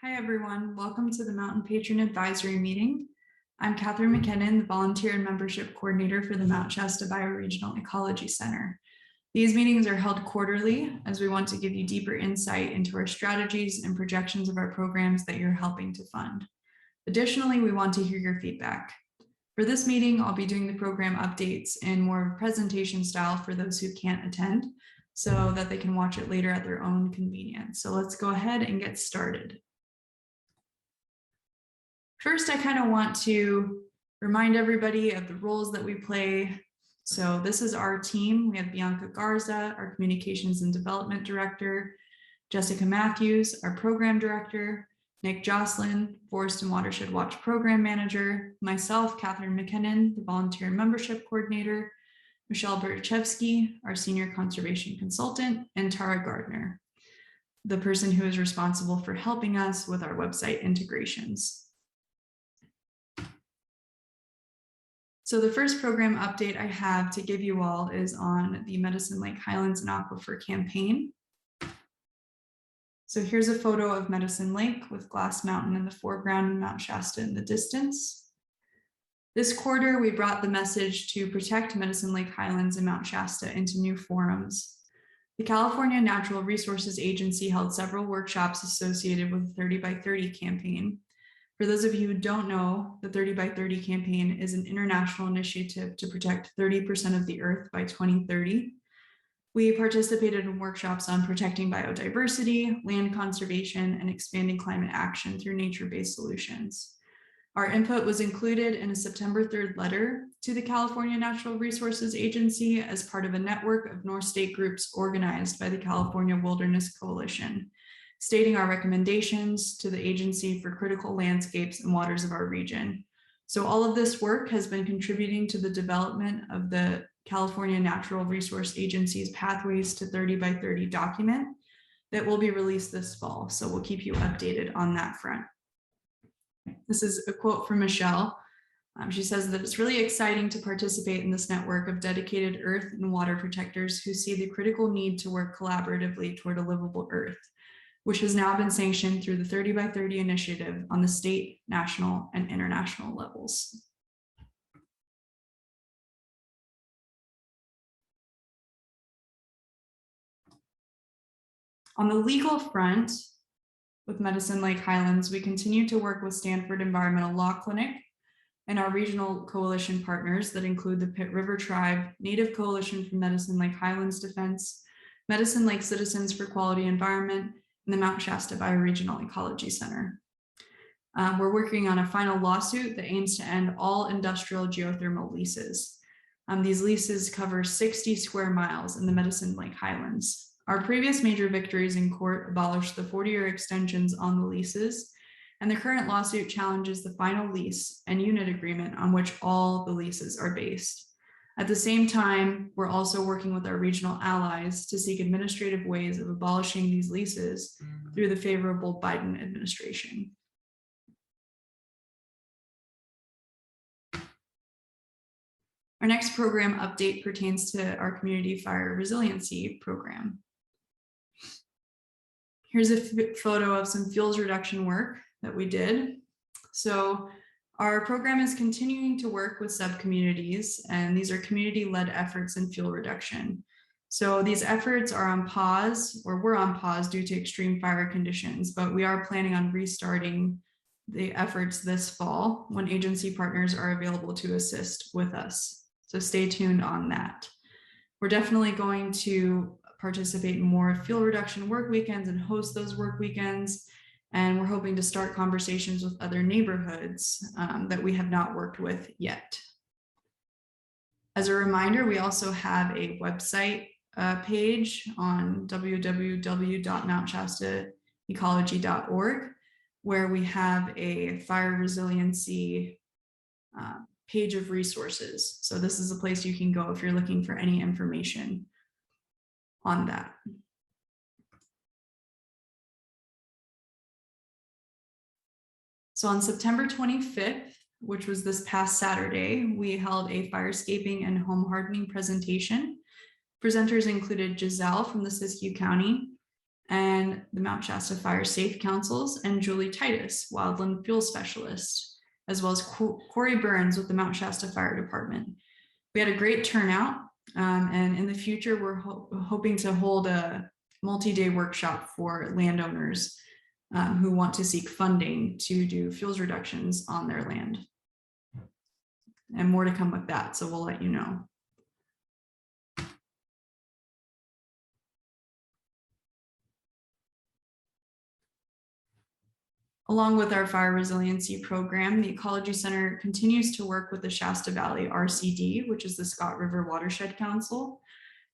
Hi, everyone. Welcome to the Mountain Patron Advisory Meeting. I'm Katherin McKinnon, the Volunteer and Membership Coordinator for the Mount Shasta Bioregional Ecology Center. These meetings are held quarterly as we want to give you deeper insight into our strategies and projections of our programs that you're helping to fund. Additionally, we want to hear your feedback. For this meeting, I'll be doing the program updates in more of a presentation style for those who can't attend so that they can watch it later at their own convenience. So let's go ahead and get started. First, I kind of want to remind everybody of the roles that we play. So this is our team. We have Bianca Garza, our Communications and Development Director, Jessica Matthews, our Program Director, Nick Jocelyn, Forest and Watershed Watch Program Manager, myself, Katherin McKinnon, the Volunteer and Membership Coordinator, Michelle Berchevsky, our Senior Conservation Consultant, and Tara Gardner, the person who is responsible for helping us with our website integrations. So the first program update I have to give you all is on the Medicine Lake Highlands and Aquifer campaign. So here's a photo of Medicine Lake with Glass Mountain in the foreground and Mount Shasta in the distance. This quarter, we brought the message to protect Medicine Lake Highlands and Mount Shasta into new forums. The California Natural Resources Agency held several workshops associated with the 30 by 30 campaign. For those of you who don't know, the 30 by 30 campaign is an international initiative to protect 30% of the Earth by 2030. We participated in workshops on protecting biodiversity, land conservation, and expanding climate action through nature-based solutions. Our input was included in a September 3rd letter to the California Natural Resources Agency as part of a network of North State groups organized by the California Wilderness Coalition, stating our recommendations to the agency for critical landscapes and waters of our region. So all of this work has been contributing to the development of the California Natural Resource Agency's Pathways to 30 by 30 document that will be released this fall. So we'll keep you updated on that front. This is a quote from Michelle. She says that it's really exciting to participate in this network of dedicated earth and water protectors who see the critical need to work collaboratively toward a livable earth, which has now been sanctioned through the 30 by 30 initiative on the state, national, and international levels. On the legal front, with Medicine Lake Highlands, we continue to work with Stanford Environmental Law Clinic and our regional coalition partners that include the Pitt River Tribe, Native Coalition for Medicine Lake Highlands Defense, Medicine Lake Citizens for Quality Environment, and the Mount Shasta Bioregional Ecology Center. We're working on a final lawsuit that aims to end all industrial geothermal leases. These leases cover 60 square miles in the Medicine Lake Highlands. Our previous major victories in court abolished the 40-year extensions on the leases, and the current lawsuit challenges the final lease and unit agreement on which all the leases are based. At the same time, we're also working with our regional allies to seek administrative ways of abolishing these leases through the favorable Biden administration. Our next program update pertains to our community fire resiliency program. Here's a photo of some fuels reduction work that we did. So our program is continuing to work with sub-communities, and these are community-led efforts in fuel reduction. So these efforts are on pause, or were on pause due to extreme fire conditions, but we are planning on restarting the efforts this fall when agency partners are available to assist with us. So stay tuned on that. We're definitely going to participate in more fuel reduction work weekends and host those work weekends. And we're hoping to start conversations with other neighborhoods that we have not worked with yet. As a reminder, we also have a website page on www.mountshastaecology.org, where we have a fire resiliency page of resources. So this is a place you can go if you're looking for any information on that. So on September 25th, which was this past Saturday, we held a firescaping and home hardening presentation. Presenters included Giselle from the Siskiyou County, and the Mount Shasta Fire Safe Councils, and Julie Titus, Wildland Fuel Specialist, as well as Corey Burns with the Mount Shasta Fire Department. We had a great turnout, and in the future, we're hoping to hold a multi-day workshop for landowners who want to seek funding to do fuels reductions on their land. And more to come with that, so we'll let you know. Along with our fire resiliency program, the Ecology Center continues to work with the Shasta Valley RCD, which is the Scott River Watershed Council,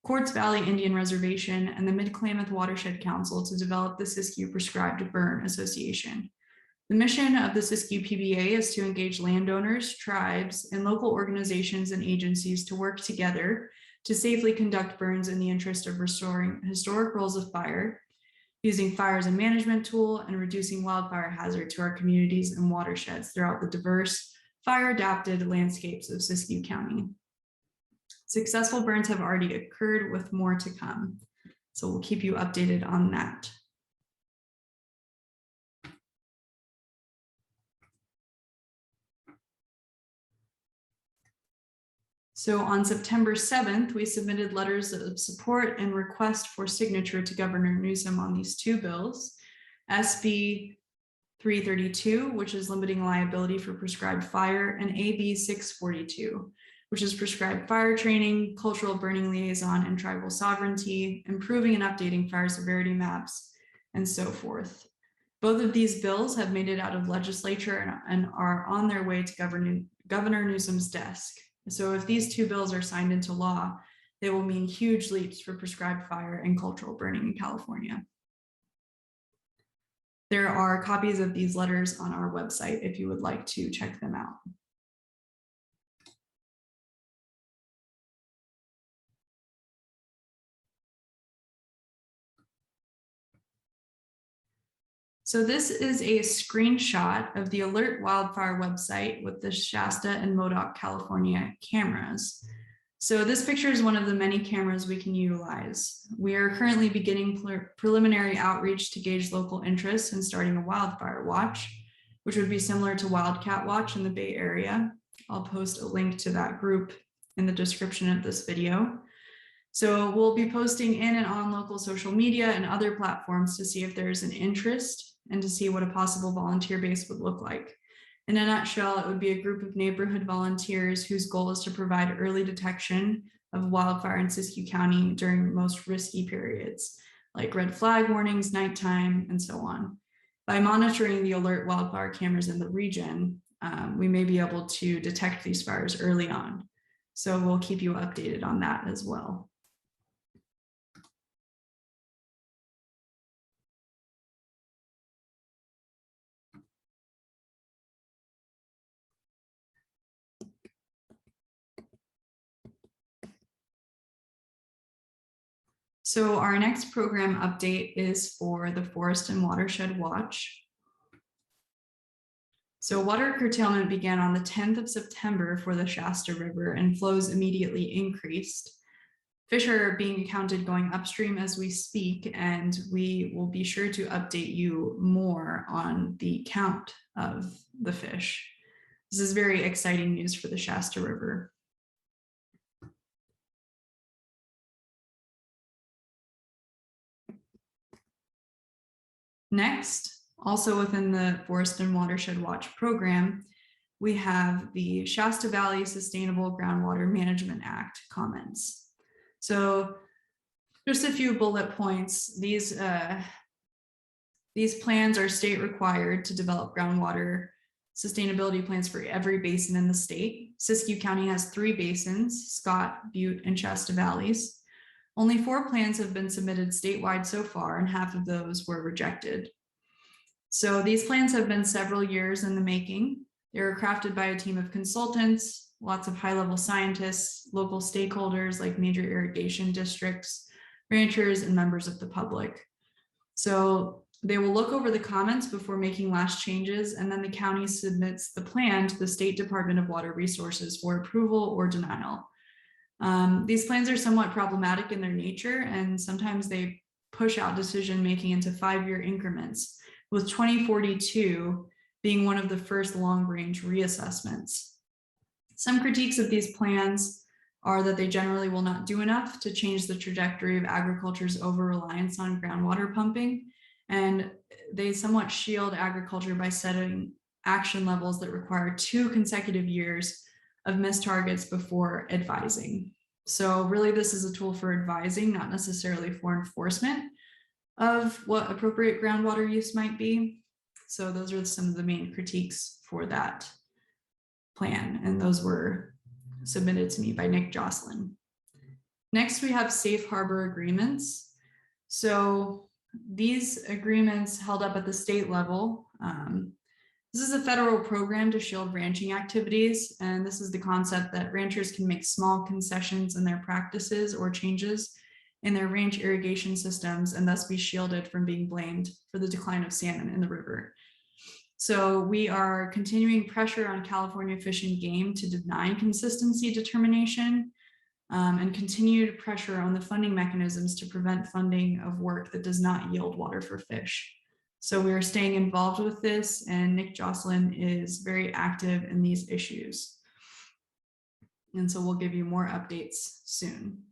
Quartz Valley Indian Reservation, and the Mid-Klamath Watershed Council to develop the Siskiyou Prescribed Burn Association. The mission of the Siskiyou PBA is to engage landowners, tribes, and local organizations and agencies to work together to safely conduct burns in the interest of restoring historic roles of fire, using fire as a management tool, and reducing wildfire hazard to our communities and watersheds throughout the diverse, fire-adapted landscapes of Siskiyou County. Successful burns have already occurred, with more to come, so we'll keep you updated on that. So on September 7th, we submitted letters of support and request for signature to Governor Newsom on these two bills. SB 332, which is limiting liability for prescribed fire, and AB 642, which is prescribed fire training, cultural burning liaison, and tribal sovereignty, improving and updating fire severity maps, and so forth. Both of these bills have made it out of legislature and are on their way to Governor Newsom's desk. So if these two bills are signed into law, they will mean huge leaps for prescribed fire and cultural burning in California. There are copies of these letters on our website if you would like to check them out. So this is a screenshot of the Alert Wildfire website with the Shasta and Modoc, California cameras. So this picture is one of the many cameras we can utilize. We are currently beginning preliminary outreach to gauge local interest in starting a wildfire watch, which would be similar to Wildcat Watch in the Bay Area. I'll post a link to that group in the description of this video. So we'll be posting in and on local social media and other platforms to see if there's an interest and to see what a possible volunteer base would look like. In a nutshell, it would be a group of neighborhood volunteers whose goal is to provide early detection of wildfire in Siskiyou County during most risky periods, like red flag warnings, nighttime, and so on. By monitoring the alert wildfire cameras in the region, we may be able to detect these fires early on. So we'll keep you updated on that as well. So our next program update is for the Forest and Watershed Watch. So water curtailment began on the 10th of September for the Shasta River, and flows immediately increased. Fish are being counted going upstream as we speak, and we will be sure to update you more on the count of the fish. This is very exciting news for the Shasta River. Next, also within the Forest and Watershed Watch program, we have the Shasta Valley Sustainable Groundwater Management Act comments. So just a few bullet points. These plans are state required to develop groundwater sustainability plans for every basin in the state. Siskiyou County has 3 basins, Scott, Butte, and Shasta Valleys. Only 4 plans have been submitted statewide so far, and half of those were rejected. So these plans have been several years in the making. They were crafted by a team of consultants, lots of high-level scientists, local stakeholders like major irrigation districts, ranchers, and members of the public. So they will look over the comments before making last changes, and then the county submits the plan to the State Department of Water Resources for approval or denial. These plans are somewhat problematic in their nature, and sometimes they push out decision making into 5-year increments, with 2042 being one of the first long-range reassessments. Some critiques of these plans are that they generally will not do enough to change the trajectory of agriculture's over-reliance on groundwater pumping, and they somewhat shield agriculture by setting action levels that require 2 consecutive years of missed targets before advising. So really, this is a tool for advising, not necessarily for enforcement of what appropriate groundwater use might be. So those are some of the main critiques for that plan, and those were submitted to me by Nick Jocelyn. Next, we have safe harbor agreements. So these agreements held up at the state level. This is a federal program to shield ranching activities, and this is the concept that ranchers can make small concessions in their practices or changes in their ranch irrigation systems and thus be shielded from being blamed for the decline of salmon in the river. So we are continuing pressure on California Fish and Game to deny consistency determination, and continued pressure on the funding mechanisms to prevent funding of work that does not yield water for fish. So we are staying involved with this, and Nick Jocelyn is very active in these issues. And so we'll give you more updates soon.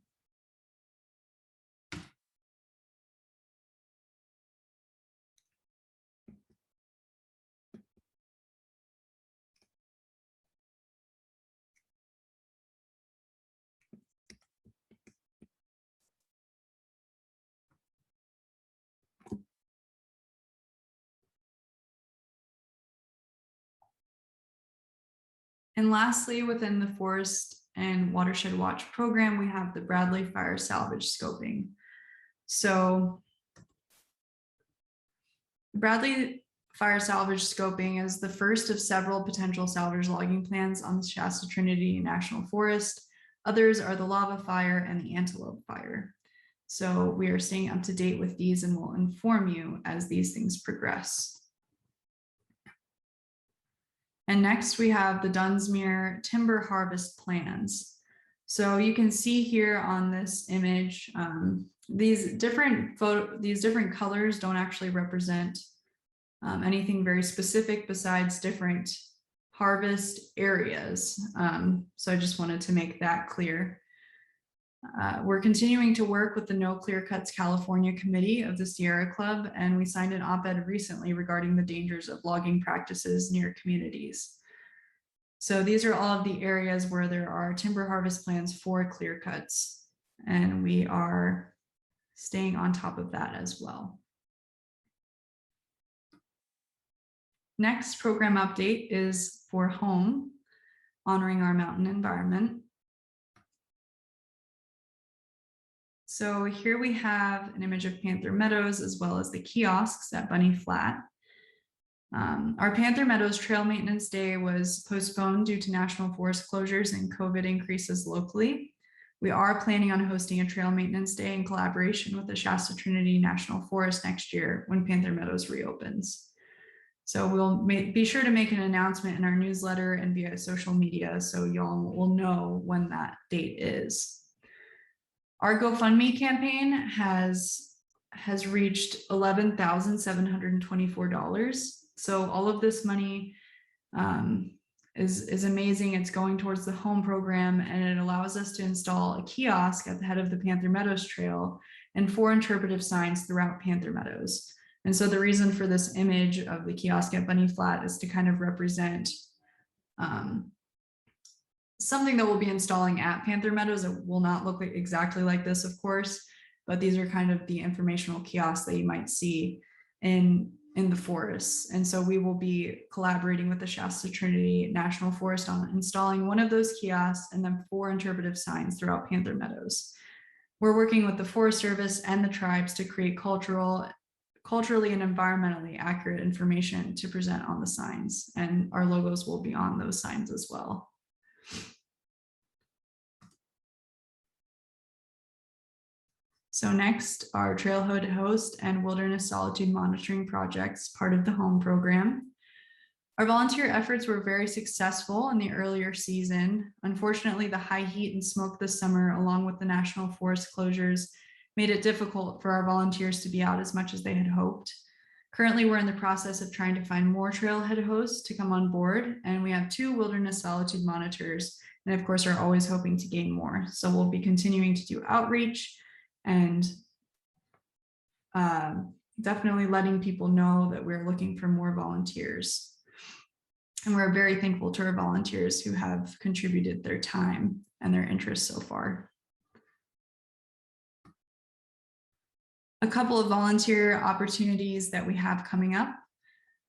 And lastly, within the Forest and Watershed Watch program, we have the Bradley Fire Salvage Scoping. So Bradley Fire Salvage Scoping is the first of several potential salvage logging plans on the Shasta Trinity National Forest. Others are the Lava Fire and the Antelope Fire. So we are staying up to date with these and will inform you as these things progress. And next we have the Dunsmuir timber harvest plans. So you can see here on this image, these different colors don't actually represent anything very specific besides different harvest areas. So I just wanted to make that clear. We're continuing to work with the No Clear Cuts California Committee of the Sierra Club, and we signed an op-ed recently regarding the dangers of logging practices near communities. So these are all of the areas where there are timber harvest plans for clear cuts, and we are staying on top of that as well. Next program update is for home, honoring our mountain environment. So here we have an image of Panther Meadows as well as the kiosks at Bunny Flat. Our Panther Meadows Trail Maintenance Day was postponed due to national forest closures and COVID increases locally. We are planning on hosting a Trail Maintenance Day in collaboration with the Shasta Trinity National Forest next year when Panther Meadows reopens. So we'll be sure to make an announcement in our newsletter and via social media so y'all will know when that date is. Our GoFundMe campaign has reached $11,724. So all of this money is amazing. It's going towards the home program, and it allows us to install a kiosk at the head of the Panther Meadows Trail and 4 interpretive signs throughout Panther Meadows. And so the reason for this image of the kiosk at Bunny Flat is to kind of represent something that we'll be installing at Panther Meadows. It will not look exactly like this, of course, but these are kind of the informational kiosks that you might see in the forests. And so we will be collaborating with the Shasta Trinity National Forest on installing one of those kiosks and then 4 interpretive signs throughout Panther Meadows. We're working with the Forest Service and the tribes to create culturally and environmentally accurate information to present on the signs, and our logos will be on those signs as well. So next are Trailhead Host and Wilderness Solitude Monitoring projects, part of the home program. Our volunteer efforts were very successful in the earlier season. Unfortunately, the high heat and smoke this summer, along with the national forest closures, made it difficult for our volunteers to be out as much as they had hoped. Currently, we're in the process of trying to find more trailhead hosts to come on board, and we have 2 wilderness solitude monitors, and of course are always hoping to gain more. So we'll be continuing to do outreach and definitely letting people know that we're looking for more volunteers. And we're very thankful to our volunteers who have contributed their time and their interest so far. A couple of volunteer opportunities that we have coming up.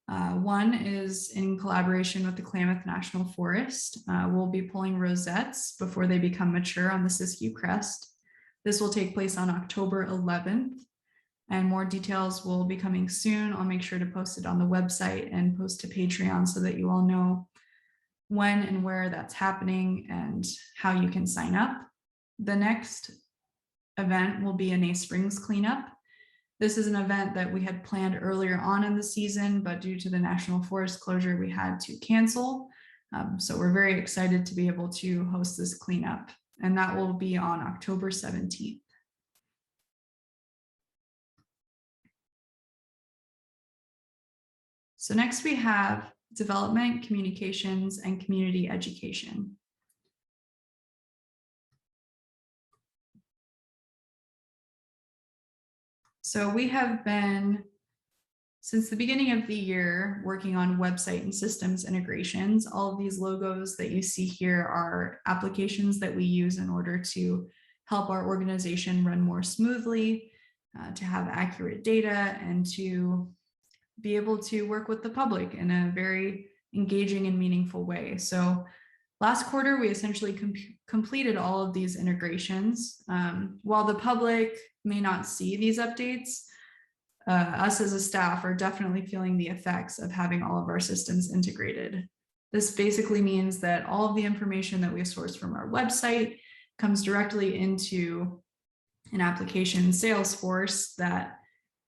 One is in collaboration with the Klamath National Forest. We'll be pulling rosettes before they become mature on the Siskiyou Crest. This will take place on October 11th, and more details will be coming soon. I'll make sure to post it on the website and post to Patreon so that you all know when and where that's happening and how you can sign up. The next event will be a Nay Springs cleanup. This is an event that we had planned earlier on in the season, but due to the National Forest closure, we had to cancel. So we're very excited to be able to host this cleanup, and that will be on October 17th. So next we have development, communications, and community education. So we have been, since the beginning of the year, working on website and systems integrations. All of these logos that you see here are applications that we use in order to help our organization run more smoothly, to have accurate data, and to be able to work with the public in a very engaging and meaningful way. So last quarter, we essentially completed all of these integrations. While the public may not see these updates, us as a staff are definitely feeling the effects of having all of our systems integrated. This basically means that all of the information that we source from our website comes directly into an application, Salesforce, that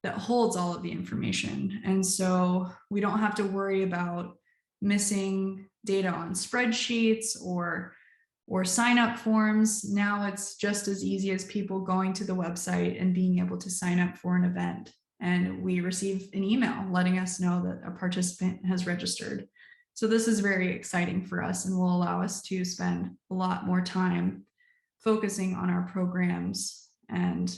holds all of the information. And so we don't have to worry about missing data on spreadsheets or sign up forms. Now it's just as easy as people going to the website and being able to sign up for an event. And we receive an email letting us know that a participant has registered. So this is very exciting for us and will allow us to spend a lot more time focusing on our programs, and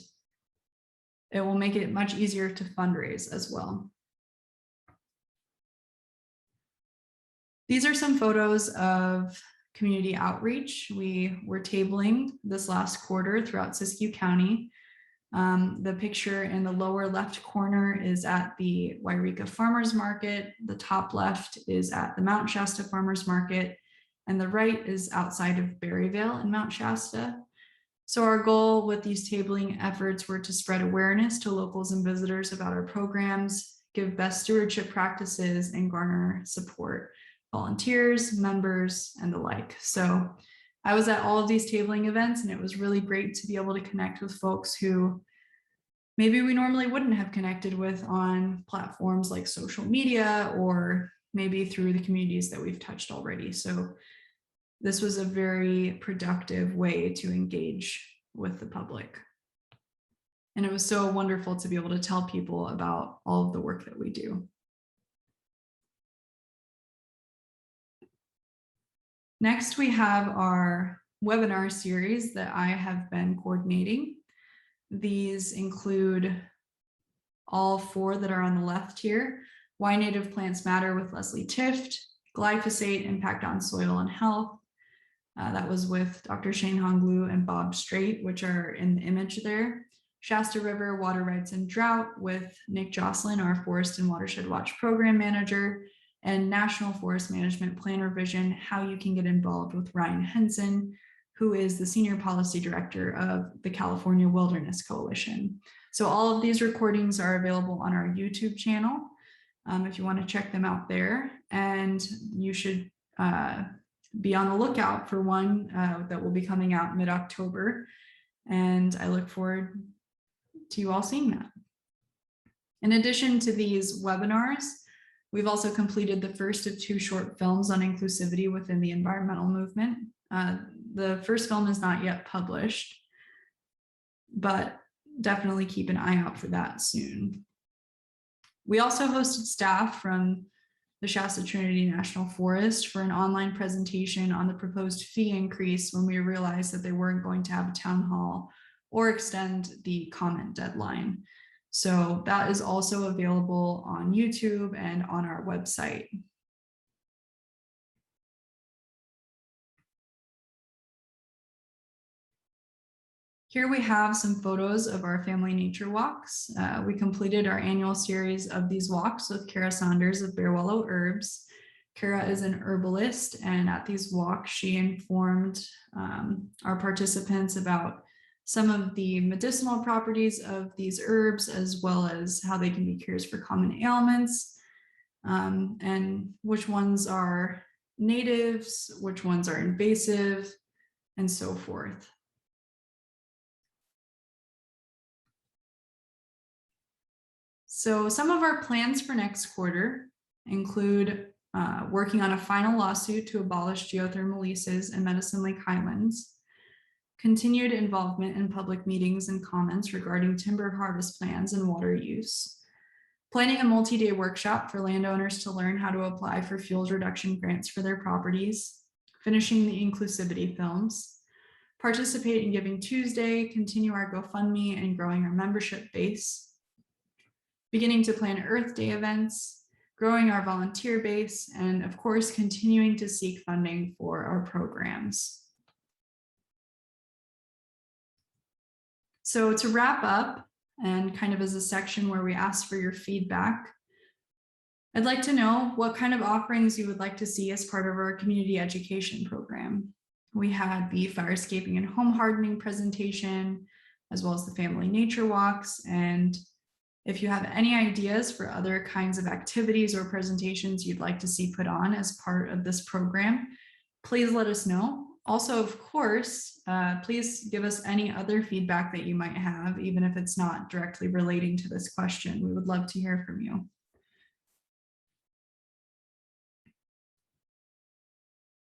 it will make it much easier to fundraise as well. These are some photos of community outreach. We were tabling this last quarter throughout Siskiyou County. The picture in the lower left corner is at the Wairika Farmers Market. The top left is at the Mount Shasta Farmers Market, and the right is outside of Berryvale in Mount Shasta. So our goal with these tabling efforts were to spread awareness to locals and visitors about our programs, give best stewardship practices, and garner support, volunteers, members, and the like. So I was at all of these tabling events, and it was really great to be able to connect with folks who maybe we normally wouldn't have connected with on platforms like social media, or maybe through the communities that we've touched already. So this was a very productive way to engage with the public. And it was so wonderful to be able to tell people about all of the work that we do. Next, we have our webinar series that I have been coordinating. These include all 4 that are on the left here: Why Native Plants Matter with Leslie Tift, Glyphosate, Impact on Soil and Health. That was with Dr. Shane Honglu and Bob Straight, which are in the image there. Shasta River Water Rights and Drought with Nick Jocelyn, our Forest and Watershed Watch Program Manager, and National Forest Management Plan Revision, how you can get involved with Ryan Henson, who is the Senior Policy Director of the California Wilderness Coalition. So all of these recordings are available on our YouTube channel if you want to check them out there. And you should be on the lookout for one that will be coming out mid-October. And I look forward to you all seeing that. In addition to these webinars, we've also completed the first of 2 short films on inclusivity within the environmental movement. The first film is not yet published, but definitely keep an eye out for that soon. We also hosted staff from the Shasta Trinity National Forest for an online presentation on the proposed fee increase when we realized that they weren't going to have a town hall or extend the comment deadline. So that is also available on YouTube and on our website. Here we have some photos of our family nature walks. We completed our annual series of these walks with Kara Saunders of Bearwellow Herbs. Kara is an herbalist, and at these walks, she informed our participants about some of the medicinal properties of these herbs, as well as how they can be cures for common ailments, and which ones are natives, which ones are invasive, and so forth. So some of our plans for next quarter include working on a final lawsuit to abolish geothermal leases in Medicine Lake Highlands, continued involvement in public meetings and comments regarding timber harvest plans and water use, planning a multi-day workshop for landowners to learn how to apply for fuels reduction grants for their properties, finishing the inclusivity films, participate in Giving Tuesday, continue our GoFundMe, and growing our membership base, beginning to plan Earth Day events, growing our volunteer base, and of course, continuing to seek funding for our programs. So to wrap up, and kind of as a section where we ask for your feedback, I'd like to know what kind of offerings you would like to see as part of our community education program. We had the firescaping and home hardening presentation, as well as the family nature walks. And if you have any ideas for other kinds of activities or presentations you'd like to see put on as part of this program, please let us know. Also, of course, please give us any other feedback that you might have, even if it's not directly relating to this question. We would love to hear from you.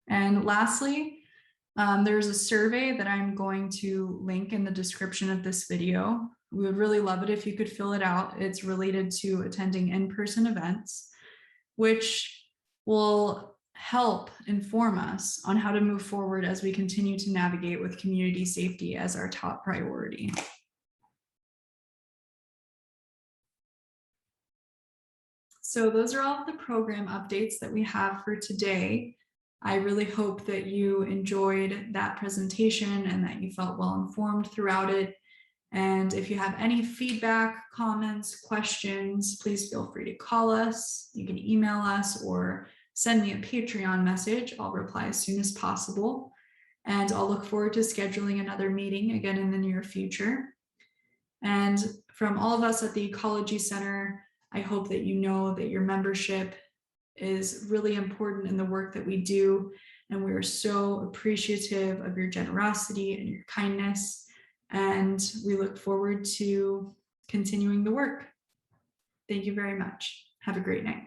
And lastly, there's a survey that I'm going to link in the description of this video. We would really love it if you could fill it out. It's related to attending in-person events, which will help inform us on how to move forward as we continue to navigate with community safety as our top priority. So those are all of the program updates that we have for today. I really hope that you enjoyed that presentation and that you felt well informed throughout it. And if you have any feedback, comments, questions, please feel free to call us. You can email us or send me a Patreon message. I'll reply as soon as possible. And I'll look forward to scheduling another meeting again in the near future. And from all of us at the Ecology Center, I hope that you know that your membership is really important in the work that we do. And we are so appreciative of your generosity and your kindness. And we look forward to continuing the work. Thank you very much. Have a great night.